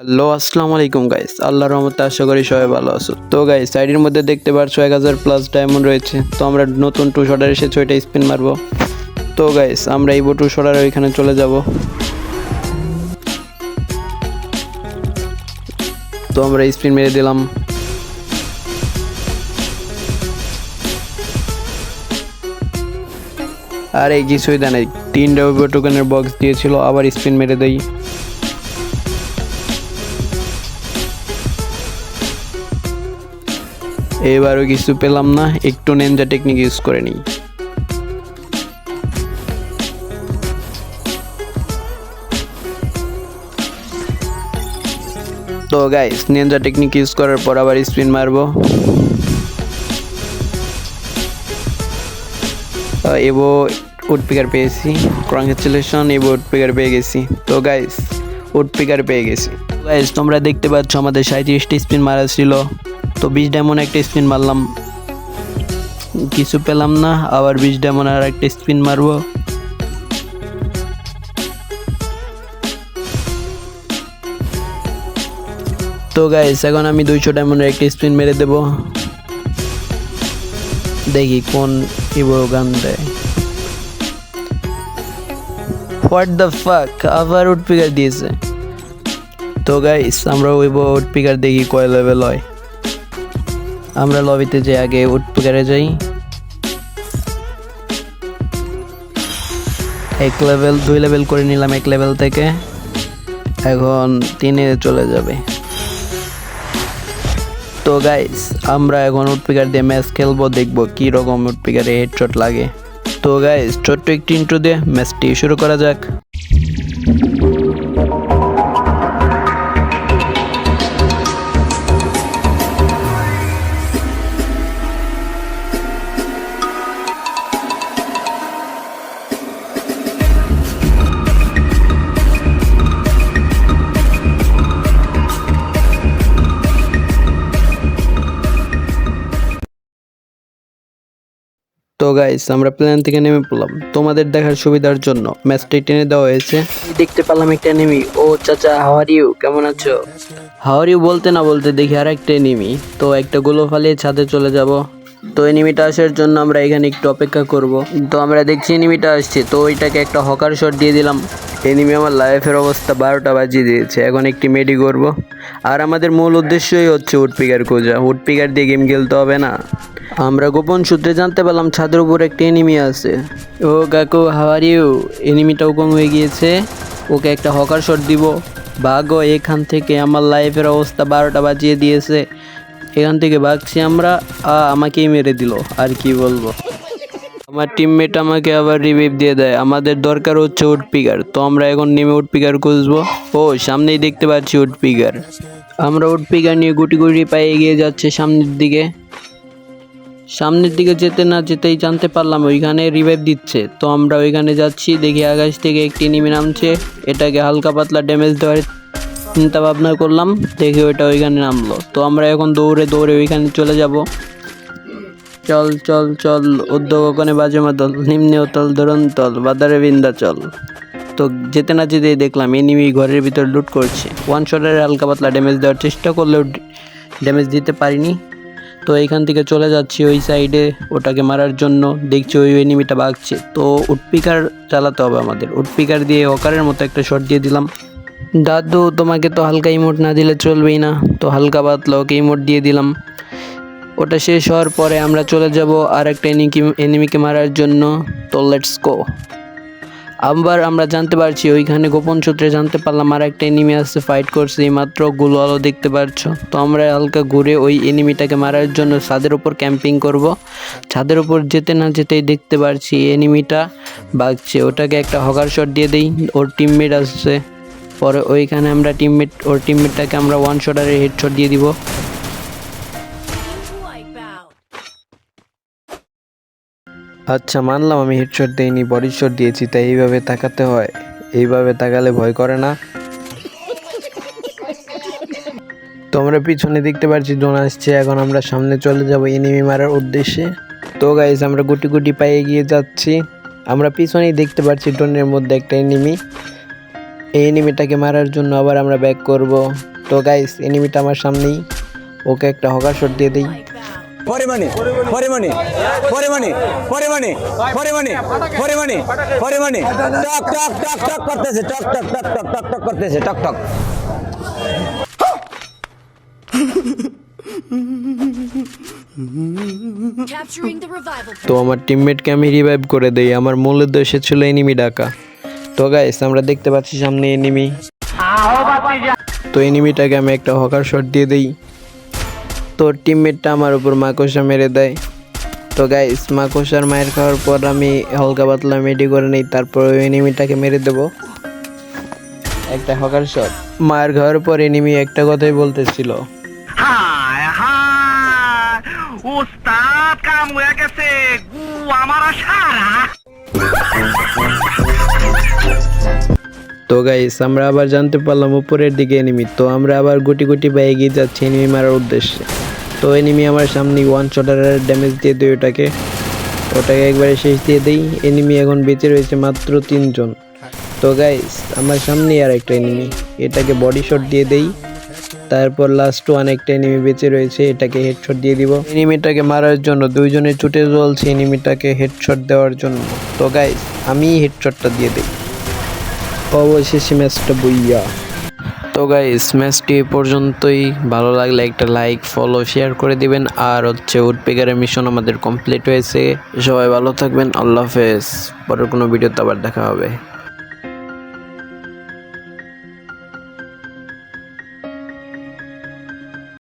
Hello আসসালামু আলাইকুম guys, আল্লাহর রহমতে আশা করি সবাই ভালো আছো। তো গাইস সাইডের মধ্যে দেখতে পারছো 1000+ ডায়মন্ড রয়েছে। তো আমরা নতুন টু শটার এসে 6টা স্পিন মারবো। তো গাইস আমরা এই টু শটার ওইখানে চলে যাব। তো আমরা স্পিন মেরে দিলাম। আরে কিছুই দেয় নাই, 3টা টোকেনের বক্স দিয়েছিল, আবার স্পিন মেরে দেই। এবারও কিছু পেলাম না, একটু নিনজা টেকনিক ইউজ করে নিই। তো গাইস নিনজা টেকনিক ইউজ করার পর আবার স্পিন মারবো। এবো উড পিকার পেয়েছি, কংগ্রেচুলেশন, এবো উড পিকার পেয়ে গেছি। তো গাইস উড পিকার পেয়ে গেছি। গাইস তোমরা দেখতে পাচ্ছ আমাদের 37টা স্পিন মারা ছিল। তো 20 ডায়মন্ড একটা স্পিন মারলাম, কিছু পেলাম না, আবার 20 ডায়মন্ড আর একটা স্পিন মারবো। তো গাইস এখন আমি 200 ডায়মন্ডের একটা স্পিন মেরে দেব, দেখি কোন ইবো গান দেয়। হোয়াট দ্য ফাক, আবার উড পিকার দিয়েছে। তো গাইস আমরা ইবো উড পিকার দেখি কয় লেভেল হয়। আমরা লবিতে যে আগে উড পিকারে যাই, 1 লেভেল 2 লেভেল করে নিলাম 1 লেভেল থেকে, এখন 3-এ চলে যাবে। তো গাইস আমরা এখন উড পিকার দিয়ে ম্যাচ খেলবো, দেখবো কি রকম উড পিকারে হেডশট লাগে। তো গাইস ছোট্ট একটি ইন্ট্রো দিয়ে ম্যাচটি শুরু করা যাক। তো গাইস আমরা প্ল্যান থেকে নেমে পড়লাম, তোমাদের দেখার সুবিধার জন্য ম্যাচটি টেনে দেওয়া হয়েছে। দেখতে পেলাম একটা এনিমি। ও চাচা, হাউ আর ইউ, কেমন আছো? হাউ আর ইউ বলতে না বলতে দেখি আর একটা এনিমি। তো একটা গোলো ফালিয়ে ছাদে চলে যাব। তো এনিমিটা আসার জন্য আমরা এখানে একটু অপেক্ষা করব। তো আমরা দেখছি এনিমিটা আসছে, তো ওইটাকে একটা হকার শট দিয়ে দিলাম। এনিমি আমার লাইফের অবস্থা 12টা বাজিয়ে দিয়েছে। এখন একটি মেডি করব, আর আমাদের মূল উদ্দেশ্যই হচ্ছে উড পিকার খোঁজা। উড পিকার দিয়ে গেম খেলতে হবে না। আমরা গোপন সূত্রে জানতে পারলাম ছাদের উপর একটা এনিমি আছে। ও কাকু, হাউ আর ইউ? এনিমিটা উকং হয়ে গিয়েছে, ওকে একটা হকার শট দিব। ভাগো এখান থেকে, আমার লাইফের অবস্থা 12টা বাজিয়ে দিয়েছে। এখান থেকে ভাগছি আমরা, আমাকেই মেরে দিল, আর কি বলবো। আমার টিমমেট আমাকে আবার রিভাইভ দিয়ে দেয়। আমাদের দরকার হচ্ছে উড পিকার, তো আমরা এখন নেমে উড পিকার খুঁজবো। ও সামনেই দেখতে পাচ্ছি উড পিকার। আমরা উড পিকার নিয়ে গুটি গুটি পায়ে এগিয়ে যাচ্ছে সামনের দিকে। সামনের দিকে যেতে না যেতেই জানতে পারলাম ওইখানে রিভাইভ দিচ্ছে। তো আমরা ওইখানে যাচ্ছি, দেখি আকাশ থেকে একটি এনিমি নামছে। এটাকে হালকা পাতলা ড্যামেজ দেওয়ার চিন্তা ভাবনা করলাম, দেখি ওইটা ওইখানে নামলো। তো আমরা এখন দৌড়ে দৌড়ে ওইখানে চলে যাব। চল চল চল, উদ্যোগ ওখানে বাজে মাদল, নিম্নে তল ধরন তল, বাদারে বিন্দা চল। তো যেতে না যেতেই দেখলাম এনিমি ঘরের ভিতর লুট করছে। ওয়ান শটের হালকা পাতলা ড্যামেজ দেওয়ার চেষ্টা করলেও ড্যামেজ দিতে পারিনি। তো এইখান থেকে চলে যাচ্ছি ওই সাইডে ওটাকে মারার জন্য। দেখছি ওই এনিমিটা ভাগছে, তো উড পিকার চালাতে হবে আমাদের। উড পিকার দিয়ে হকারের মতো একটা শট দিয়ে দিলাম। দাদু তোমাকে তো হালকা ইমোট না দিলে চলবেই না, তো হালকা পাতলা ওকে ইমোট দিয়ে দিলাম। ওটা শেষ হওয়ার পরে আমরা চলে যাব আর একটা এনিমিকে মারার জন্য। তো লেটস গো। আবার আমরা জানতে পারছি ওইখানে গোপন সূত্রে জানতে পারলাম আর একটা এনিমি আছে, ফাইট করছে এইমাত্র, গুলো আলো দেখতে পাচ্ছ। তো আমরা হালকা ঘুরে ওই এনিমিটাকে মারার জন্য ছাদের উপর ক্যাম্পিং করব। ছাদের উপর যেতে না যেতেই দেখতে পারছি এনিমিটা ভাগছে, ওটাকে একটা হকার শট দিয়ে দেই। ওর টিমমেট আসছে, পরে ওইখানে আমরা ওর টিমমেটটাকে আমরা ওয়ান শটারে হেডশট দিয়ে দিব। আচ্ছা মানলাম আমি হেডশট দেইনি, বডি শট দিয়েছি, তাই এইভাবে তাকাতে হয়। এইভাবে তাকালে ভয় করে না। তোমরা পিছনে দেখতে পাচ্ছি ড্রোন আসছে, এখন আমরা সামনে চলে যাব এনিমি মারার উদ্দেশ্যে। তো গাইস আমরা গুটি গুটি পায়ে এগিয়ে যাচ্ছি। আমরা পিছনেই দেখতে পাচ্ছি ড্রোনের মধ্যে একটা এনিমি। এই এনিমিটাকে মারার জন্য আবার আমরা ব্যাক করব। তো গাইস এনিমিটা আমার সামনেই, ওকে একটা হকার শট দিয়ে দিই। পরে মানে পরে মানে পরে মানে পরে মানে পরে মানে পরে মানে পরে মানে টক টক টক টক করতেছে, টক টক টক টক টক টক করতেছে, টক টক। Capturing the revival. তো আমার টিমমেটকে আমি রিভাইভ করে দেই, আমার মূল উদ্দেশ্য ছিল এনিমি ডাকা। তো গাইস আমরা দেখতে পাচ্ছি সামনে এনিমি, তো এনিমিটাকে আমি একটা হকার শট দিয়ে দিই। তো টিমমেটটা আমার উপর মাকড়সা মেরে দেয়। তো গাইস মাকড়সার মায়ের খাওয়ার পর আমি হালকা পাতলা মেডি করে নিই, তারপর ওই এনিমিটাকে মেরে দেবো একটা হকার শট। মায়ের খাওয়ার পর এনিমি একটা কথাই বলতেছিল, হায় হায় উস্তাদ কাম হয়ে গেছে গু আমার সারা। তো গাইস আমরা আবার জানতে পারলাম উপরের দিকে এনিমি। তো আমরা আবার গুটি গুটি পেয়ে এগিয়ে যাচ্ছি এনিমি মারার উদ্দেশ্যে। তো এনিমি আমার সামনে ওয়ান শটার ড্যামেজ দিয়ে দিই ওটাকে একবারে শেষ দিয়ে দেই। এনিমি এখন বেঁচে রয়েছে মাত্র 3 জন। তো গাইস আমার সামনে আর একটা এনিমি, এটাকে বডি শট দিয়ে দেই। তারপর লাস্ট ওয়ান একটা এনিমি বেঁচে রয়েছে, এটাকে হেডশট দিয়ে দিব। এনিমিটাকে মারার জন্য দুইজনে ছুটে চলছে এনিমিটাকে হেডশট দেওয়ার জন্য। তো গাইস আমি হেডশটটা দিয়ে দিই, অবশেষে ম্যাচটা বুইয়া। তো গাইস ম্যাচটি এই পর্যন্তই, ভালো লাগলে একটা লাইক ফলো শেয়ার করে দিবেন। আর উডপেকারের মিশন আমাদের কমপ্লিট হয়েছে। সবাই ভালো থাকবেন, আল্লাহ হাফেজ। পরের কোনো ভিডিওতে আবার দেখা হবে।